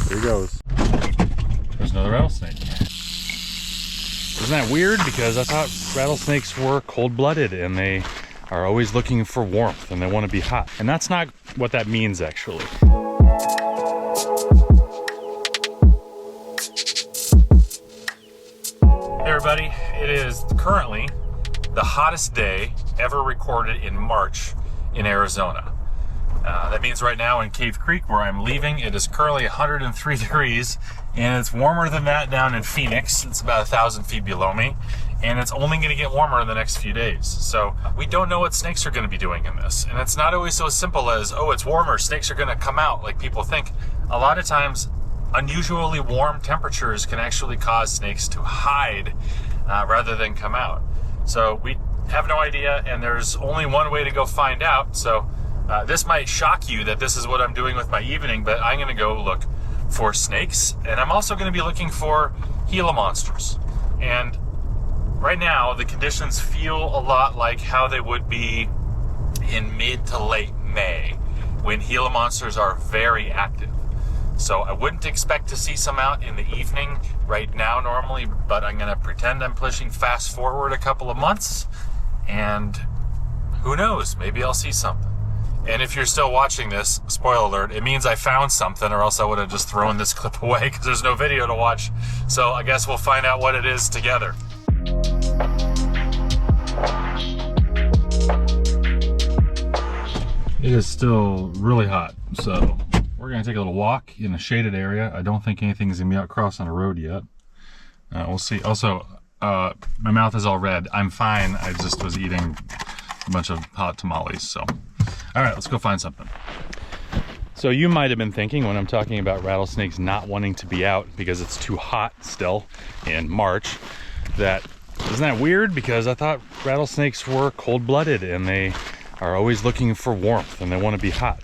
Here goes. There's another rattlesnake. Isn't that weird? Because I thought rattlesnakes were cold-blooded and they are always looking for warmth and they want to be hot. And that's not what that means, actually. Hey everybody, it is currently the hottest day ever recorded in March in Arizona. That means right now in Cave Creek, where I'm leaving, it is currently 103 degrees, and it's warmer than that down in Phoenix. It's about 1,000 feet below me, and it's only going to get warmer in the next few days. So we don't know what snakes are going to be doing in this, and it's not always so simple as, oh, it's warmer, snakes are going to come out, like people think. A lot of times, unusually warm temperatures can actually cause snakes to hide rather than come out. So we have no idea, and there's only one way to go find out. So this might shock you that this is what I'm doing with my evening, but I'm going to go look for snakes, and I'm also going to be looking for Gila monsters. And right now, the conditions feel a lot like how they would be in mid to late May, when Gila monsters are very active. So I wouldn't expect to see some out in the evening right now normally, but I'm going to pretend I'm pushing fast forward a couple of months, and who knows, maybe I'll see something. And if you're still watching this, spoiler alert, it means I found something, or else I would have just thrown this clip away because there's no video to watch. So I guess we'll find out what it is together. It is still really hot, so we're going to take a little walk in a shaded area. I don't think anything's going to be out crossing a road yet. We'll see. Also, my mouth is all red. I'm fine. I just was eating a bunch of hot tamales, so. All right, let's go find something. So you might have been thinking when I'm talking about rattlesnakes not wanting to be out because it's too hot still in March, that isn't that weird? Because I thought rattlesnakes were cold-blooded and they are always looking for warmth and they want to be hot.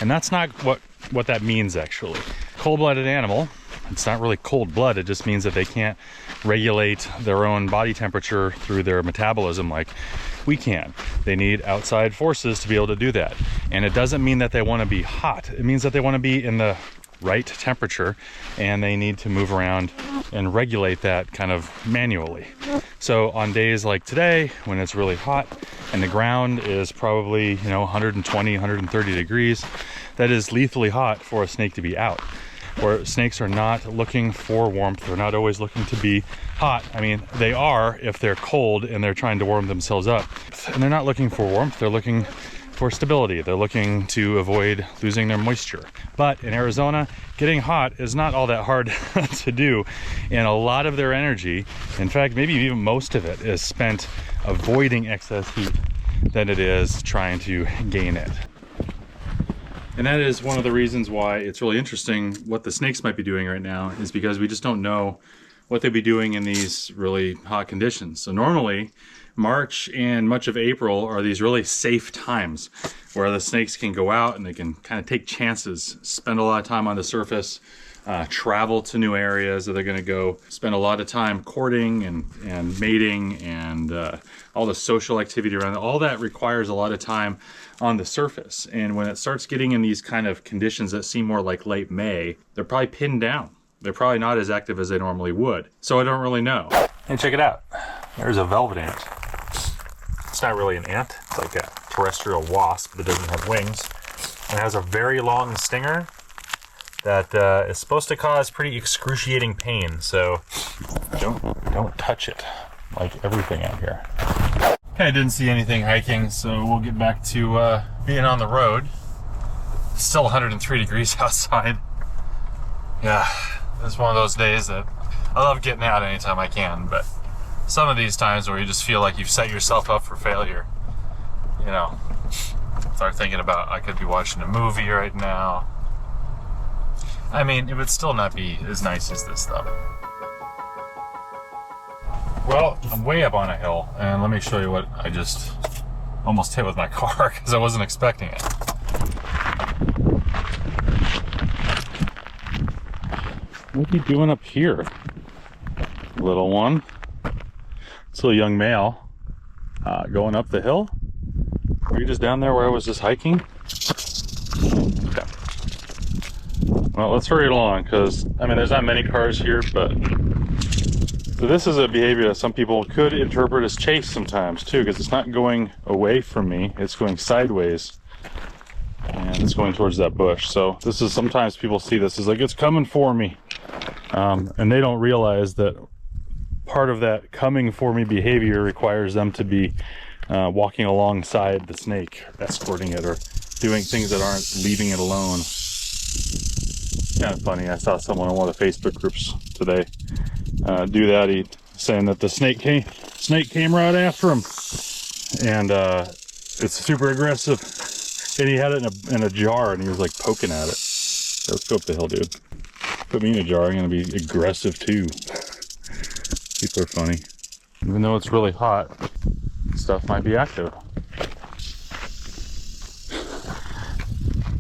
And that's not what that means, actually. Cold-blooded animal, it's not really cold blood, it just means that they can't regulate their own body temperature through their metabolism like we can. They need outside forces to be able to do that. And it doesn't mean that they want to be hot. It means that they want to be in the right temperature, and they need to move around and regulate that kind of manually. So on days like today, when it's really hot and the ground is probably, 120, 130 degrees, that is lethally hot for a snake to be out. Where snakes are not looking for warmth, they're not always looking to be hot. I mean, they are if they're cold and they're trying to warm themselves up. And they're not looking for warmth, they're looking for stability. They're looking to avoid losing their moisture. But in Arizona, getting hot is not all that hard to do. And a lot of their energy, in fact, maybe even most of it, is spent avoiding excess heat than it is trying to gain it. And that is one of the reasons why it's really interesting what the snakes might be doing right now, is because we just don't know what they'd be doing in these really hot conditions. So normally, March and much of April are these really safe times where the snakes can go out and they can kind of take chances, spend a lot of time on the surface, travel to new areas that they're going to go spend a lot of time courting and mating and all the social activity around it. All that requires a lot of time on the surface. And when it starts getting in these kind of conditions that seem more like late May, they're probably pinned down. They're probably not as active as they normally would. So I don't really know. And check it out. There's a velvet ant. It's not really an ant. It's like a terrestrial wasp that doesn't have wings. And it has a very long stinger that is supposed to cause pretty excruciating pain. So don't touch it, like everything out here. Okay, I didn't see anything hiking, so we'll get back to being on the road. It's still 103 degrees outside. Yeah, it's one of those days that I love getting out anytime I can, but some of these times where you just feel like you've set yourself up for failure, start thinking about, I could be watching a movie right now. I mean, it would still not be as nice as this though. Well, I'm way up on a hill, and let me show you what I just almost hit with my car because I wasn't expecting it. What are you doing up here, little one? It's a young male going up the hill. Were you just down there where I was just hiking? Okay. Well, let's hurry along, because, I mean, there's not many cars here, but... So this is a behavior that some people could interpret as chase sometimes, too, because it's not going away from me, it's going sideways. And it's going towards that bush. So this is, sometimes people see this as like, it's coming for me. And they don't realize that part of that coming for me behavior requires them to be walking alongside the snake, escorting it, or doing things that aren't leaving it alone. Kind of funny, I saw someone on one of the Facebook groups today do that, saying that the snake came right after him, and it's super aggressive, and he had it in a jar, and he was like poking at it. So let's go up the hill, dude. Put me in a jar, I'm gonna be aggressive too. People are funny. Even though it's really hot, stuff might be active.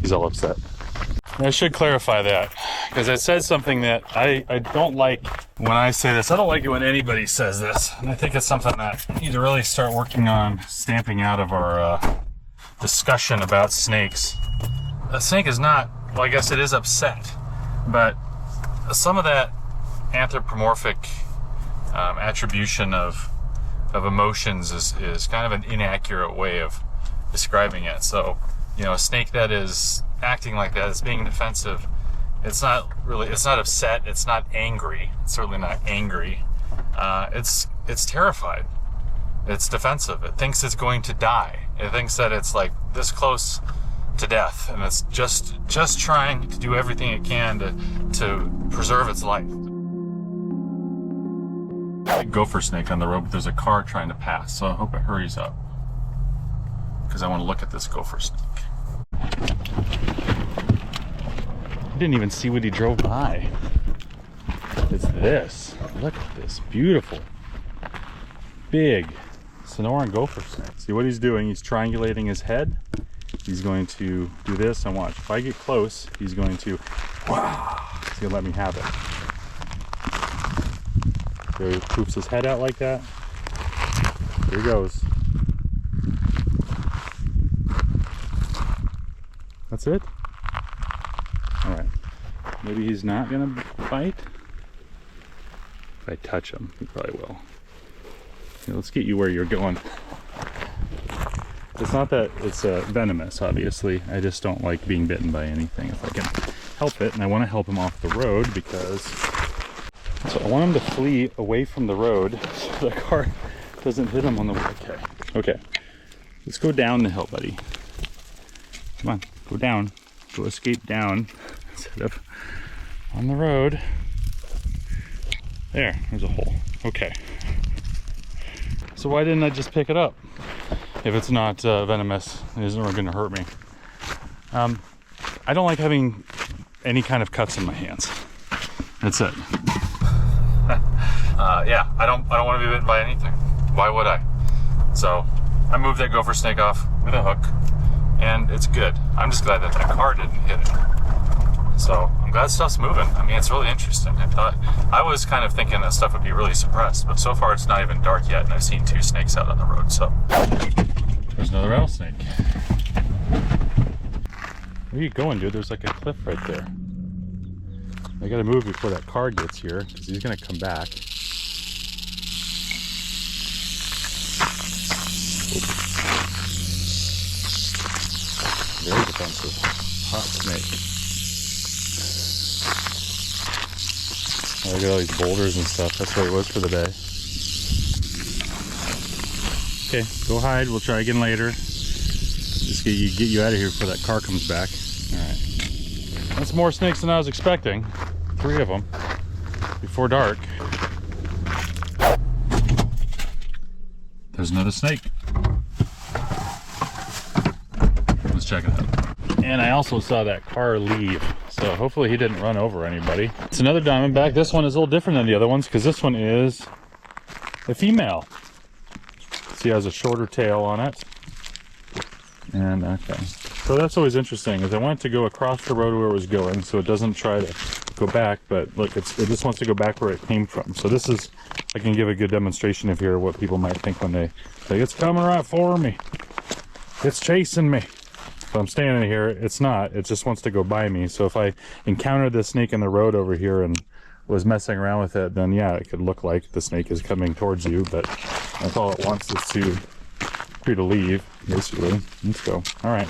He's all upset. I should clarify that, because I said something that I don't like when I say this. I don't like it when anybody says this, and I think it's something that we need to really start working on stamping out of our discussion about snakes. A snake is not, well, I guess it is upset, but some of that anthropomorphic attribution of emotions is kind of an inaccurate way of describing it. So, you know, a snake that is acting like that, it's being defensive, it's not upset, it's not angry, it's certainly not angry, it's terrified, it's defensive, it thinks it's going to die, it thinks that it's like this close to death, and it's just trying to do everything it can to preserve its life. Gopher snake on the road, but there's a car trying to pass, so I hope it hurries up, because I want to look at this gopher snake. I didn't even see what he drove by. It's this. Look at this. Beautiful. Big Sonoran gopher snake. See what he's doing? He's triangulating his head. He's going to do this, and watch. If I get close, he's going to, wow, he's going to let me have it. There he poops his head out like that. Here he goes. That's it? Alright. Maybe he's not going to bite. If I touch him, he probably will. Okay, let's get you where you're going. It's not that it's venomous, obviously. I just don't like being bitten by anything if I can help it. And I want to help him off the road because... So I want him to flee away from the road so the car doesn't hit him on the way. Okay. Let's go down the hill, buddy. Come on, go down. Go escape down instead of on the road. There's a hole. Okay. So why didn't I just pick it up? If it's not venomous, it isn't going to hurt me. I don't like having any kind of cuts in my hands. That's it. Yeah, I don't want to be bitten by anything. Why would I? So I moved that gopher snake off with a hook, and it's good. I'm just glad that car didn't hit it. So I'm glad stuff's moving. I mean, it's really interesting. I was kind of thinking that stuff would be really suppressed, but so far it's not even dark yet, and I've seen 2 snakes out on the road. So there's another rattlesnake. Where are you going, dude? There's like a cliff right there. I gotta move before that car gets here, because he's gonna come back. Very defensive. Hot snake. Oh, look at all these boulders and stuff. That's where he was for the day. Okay, go hide. We'll try again later. Just get you out of here before that car comes back. Alright. That's more snakes than I was expecting. 3 of them. Before dark. There's another snake. Let's check it out. And I also saw that car leave. So hopefully he didn't run over anybody. It's another diamondback. This one is a little different than the other ones because this one is a female. See, it has a shorter tail on it. And okay. So that's always interesting, is I want it to go across the road where it was going so it doesn't try to go back, but look, it just wants to go back where it came from. So this is, I can give a good demonstration of here what people might think when they say, it's coming right for me. It's chasing me. So I'm standing here, it's not, it just wants to go by me. So if I encountered the snake in the road over here and was messing around with it, then yeah, it could look like the snake is coming towards you, but that's all it wants is for you to leave, basically. Let's go. All right.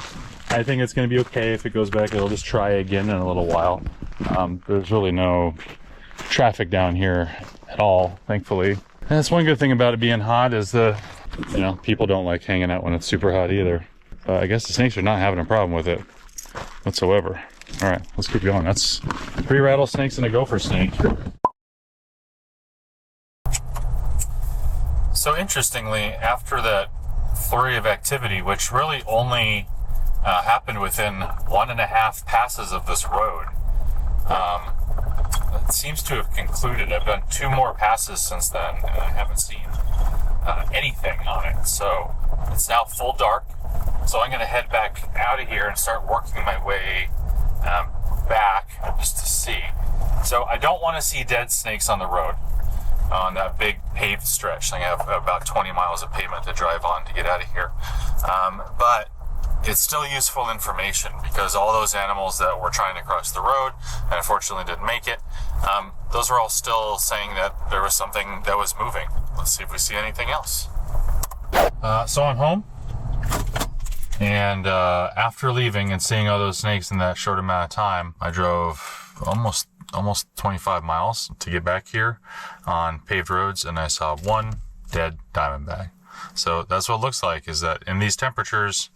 I think it's going to be okay if it goes back. It'll just try again in a little while. There's really no traffic down here at all, thankfully. And that's one good thing about it being hot is people don't like hanging out when it's super hot either. I guess the snakes are not having a problem with it whatsoever. All right, let's keep going. That's 3 rattlesnakes and a gopher snake. So interestingly, after that flurry of activity, which really only happened within 1.5 passes of this road, it seems to have concluded. I've done 2 more passes since then, and I haven't seen anything on it. So it's now full dark. So I'm going to head back out of here and start working my way back just to see. So I don't want to see dead snakes on the road on that big paved stretch. I have about 20 miles of pavement to drive on to get out of here. But it's still useful information because all those animals that were trying to cross the road and unfortunately didn't make it, those are all still saying that there was something that was moving. Let's see if we see anything else. So I'm home. And after leaving and seeing all those snakes in that short amount of time, I drove almost 25 miles to get back here on paved roads, and I saw 1 dead diamondback. So that's what it looks like, is that in these temperatures,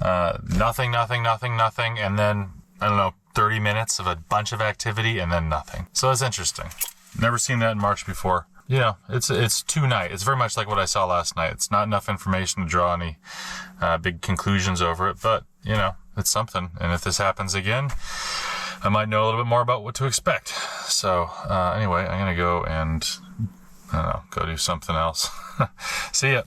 nothing, and then, I don't know, 30 minutes of a bunch of activity, and then nothing. So it's interesting. Never seen that in March before. It's too night. It's very much like what I saw last night. It's not enough information to draw any big conclusions over it, but, it's something. And if this happens again, I might know a little bit more about what to expect. So, anyway, I'm going to go and, go do something else. See ya.